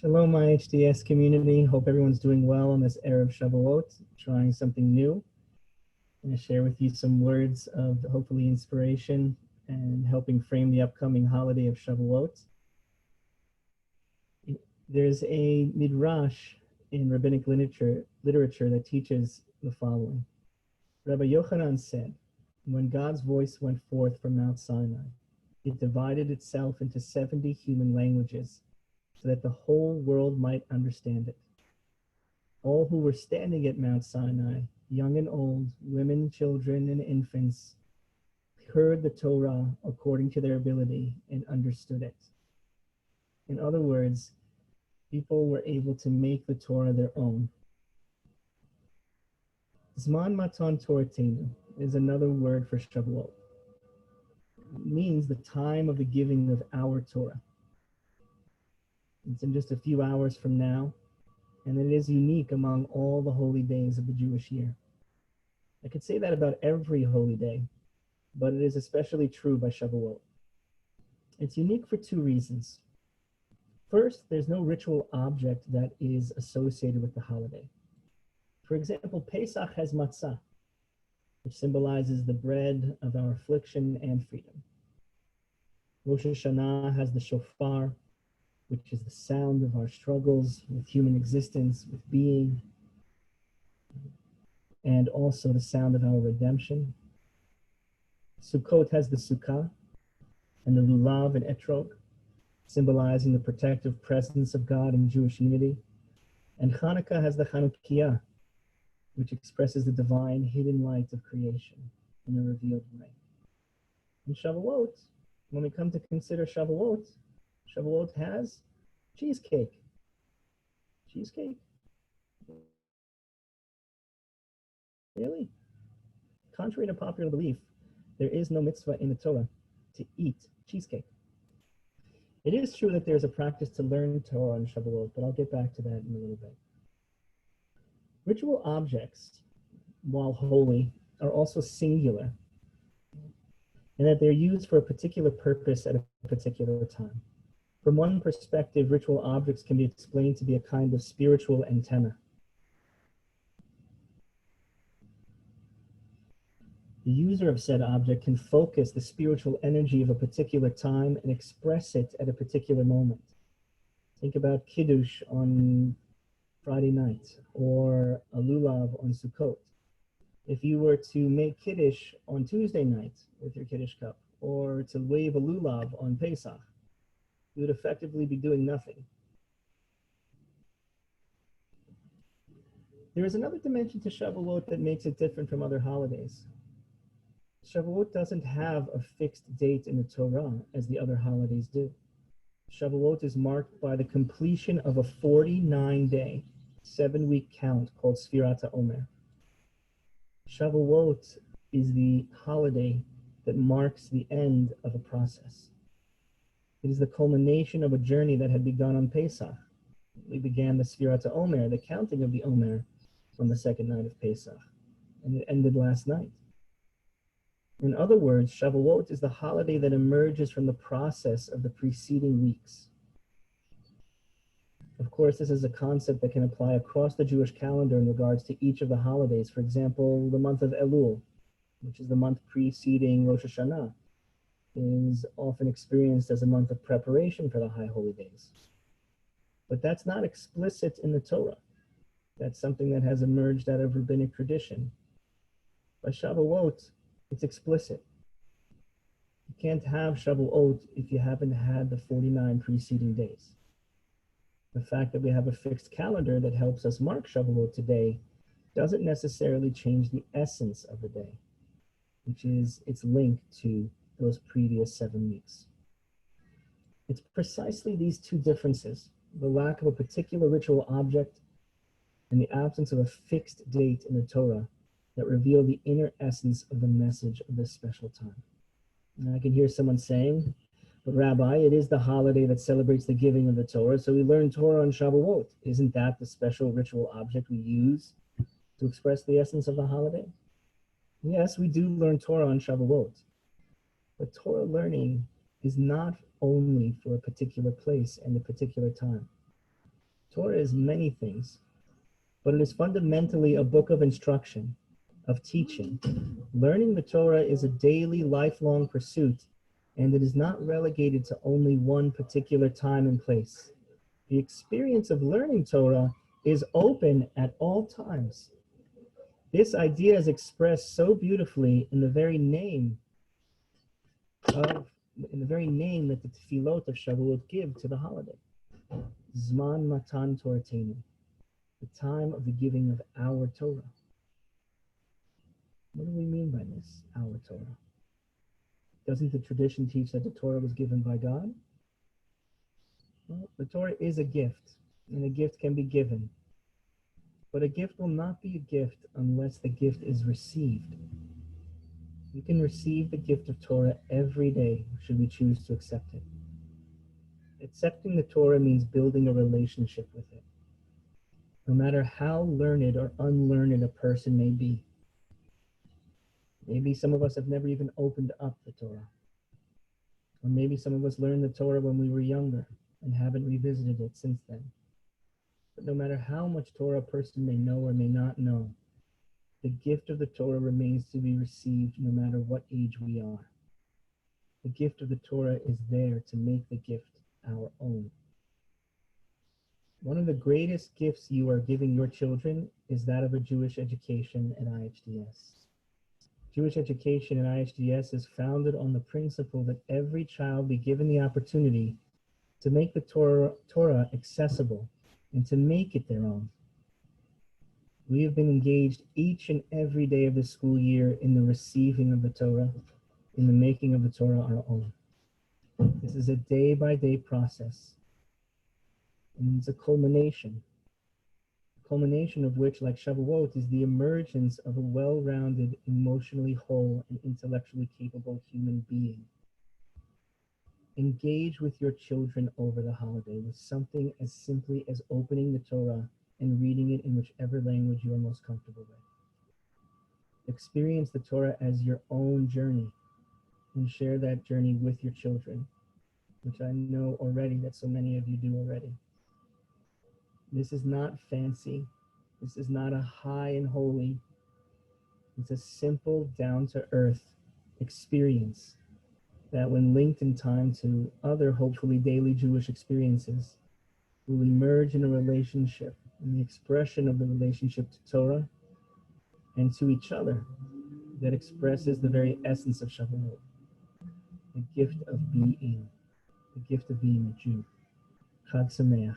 Shalom, IHDS community. Hope everyone's doing well on this Erev Shavuot, trying something new. I'm going to share with you some words of hopefully inspiration and helping frame the upcoming holiday of Shavuot. There's a midrash in rabbinic literature that teaches the following. Rabbi Yochanan said, when God's voice went forth from Mount Sinai, it divided itself into 70 human languages, so that the whole world might understand it. All who were standing at Mount Sinai, young and old, women, children, and infants, heard the Torah according to their ability and understood it. In other words, people were able to make the Torah their own. Zman Matan Toratenu is another word for Shavuot. It means the time of the giving of our Torah. It's in just a few hours from now, and it is unique among all the holy days of the Jewish year. I could say that about every holy day, but it is especially true by Shavuot. It's unique for two reasons. First, there's no ritual object that is associated with the holiday. For example, Pesach has matzah, which symbolizes the bread of our affliction and freedom. Rosh Hashanah has the shofar, which is the sound of our struggles with human existence, with being, and also the sound of our redemption. Sukkot has the sukkah and the lulav and etrog, symbolizing the protective presence of God in Jewish unity. And Hanukkah has the Chanukiah, which expresses the divine hidden light of creation in a revealed way. In Shavuot, when we come to consider Shavuot, Shavuot has cheesecake. Cheesecake? Really? Contrary to popular belief, there is no mitzvah in the Torah to eat cheesecake. It is true that there's a practice to learn Torah on Shavuot, but I'll get back to that in a little bit. Ritual objects, while holy, are also singular, in that they're used for a particular purpose at a particular time. From one perspective, ritual objects can be explained to be a kind of spiritual antenna. The user of said object can focus the spiritual energy of a particular time and express it at a particular moment. Think about Kiddush on Friday night or a lulav on Sukkot. If you were to make Kiddush on Tuesday night with your Kiddush cup, or to wave a lulav on Pesach, you would effectively be doing nothing. There is another dimension to Shavuot that makes it different from other holidays. Shavuot doesn't have a fixed date in the Torah as the other holidays do. Shavuot is marked by the completion of a 49-day, 7-week count called Sfirat HaOmer. Shavuot is the holiday that marks the end of a process. It is the culmination of a journey that had begun on Pesach. We began the Sfirat HaOmer, the counting of the Omer, on the second night of Pesach, and it ended last night. In other words, Shavuot is the holiday that emerges from the process of the preceding weeks. Of course, this is a concept that can apply across the Jewish calendar in regards to each of the holidays. For example, the month of Elul, which is the month preceding Rosh Hashanah, is often experienced as a month of preparation for the high holy days. But that's not explicit in the Torah. That's something that has emerged out of rabbinic tradition. By Shavuot, it's explicit. You can't have Shavuot if you haven't had the 49 preceding days. The fact that we have a fixed calendar that helps us mark Shavuot today doesn't necessarily change the essence of the day, which is its link to those previous 7 weeks. It's precisely these two differences, the lack of a particular ritual object and the absence of a fixed date in the Torah, that reveal the inner essence of the message of this special time. And I can hear someone saying, but Rabbi, it is the holiday that celebrates the giving of the Torah, so we learn Torah on Shavuot. Isn't that the special ritual object we use to express the essence of the holiday? Yes, we do learn Torah on Shavuot, but Torah learning is not only for a particular place and a particular time. Torah is many things, but it is fundamentally a book of instruction, of teaching. Learning the Torah is a daily, lifelong pursuit, and it is not relegated to only one particular time and place. The experience of learning Torah is open at all times. This idea is expressed so beautifully in the very name that the tefillot of Shavuot give to the holiday. Zman Matan Toratenu, the time of the giving of our Torah. What do we mean by this, our Torah? Doesn't the tradition teach that the Torah was given by God? Well, the Torah is a gift, and a gift can be given. But a gift will not be a gift unless the gift is received. We can receive the gift of Torah every day should we choose to accept it. Accepting the Torah means building a relationship with it. No matter how learned or unlearned a person may be. Maybe some of us have never even opened up the Torah. Or maybe some of us learned the Torah when we were younger and haven't revisited it since then. But no matter how much Torah a person may know or may not know, the gift of the Torah remains to be received no matter what age we are. The gift of the Torah is there to make the gift our own. One of the greatest gifts you are giving your children is that of a Jewish education at IHDS. Jewish education at IHDS is founded on the principle that every child be given the opportunity to make the Torah accessible and to make it their own. We have been engaged each and every day of the school year in the receiving of the Torah, in the making of the Torah our own. This is a day-by-day process, and it's a culmination of which, like Shavuot, is the emergence of a well-rounded, emotionally whole, and intellectually capable human being. Engage with your children over the holiday with something as simply as opening the Torah and reading it in whichever language you are most comfortable with. Experience the Torah as your own journey and share that journey with your children, which I know already that so many of you do already. This is not fancy. This is not a high and holy. It's a simple, down-to-earth experience that, when linked in time to other, hopefully daily Jewish experiences, will emerge in a relationship, in the expression of the relationship to Torah and to each other that expresses the very essence of Shavuot, the gift of being a Jew. Chag Sameach.